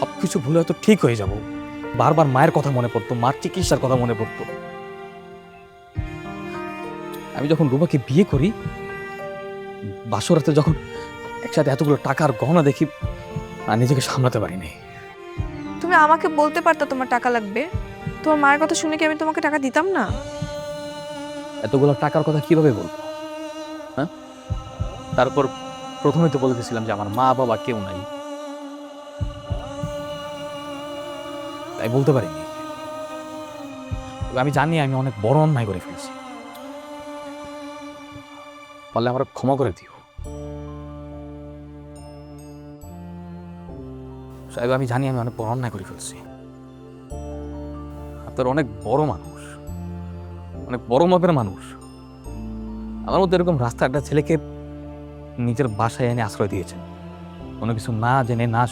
সব কিছু ভুলে হয়তো ঠিক হয়ে যাব। বারবার মায়ের কথা মনে পড়তো, মার চিকিৎসার কথা মনে পড়তো। আমি যখন রুবাকে বিয়ে করি, বাসরাতে যখন একসাথে এতগুলো টাকার গহনা দেখি, আর নিজেকে সামলাতে পারিনি। তুমি আমাকে বলতে পারতা তোমার টাকা লাগবে। তোমার মায়ের কথা শুনে কি আমি তোমাকে টাকা দিতাম না? এতগুলো টাকার কথা কিভাবে বলবো? হ্যাঁ, তারপর প্রথমে তো বলতেছিলাম যে আমার মা বাবা কেউ নাই, তাই বলতে পারিনি। তবে আমি জানি আমি অনেক বড় অন্যায় করে ফেলছি। পারলে আমার ক্ষমা করে দিও সাহেব। আমি জানি আমি অনেক বড় অন্যায় করে ফেলছি। আপনার অনেক বড় মানুষ, অনেক বড় মাপের মানুষ। আমার মধ্যে এরকম রাস্তা একটা ছেলেকে নিজের বাসায় এনে আশ্রয় দিয়েছেন, কোনো কিছু না জেনে না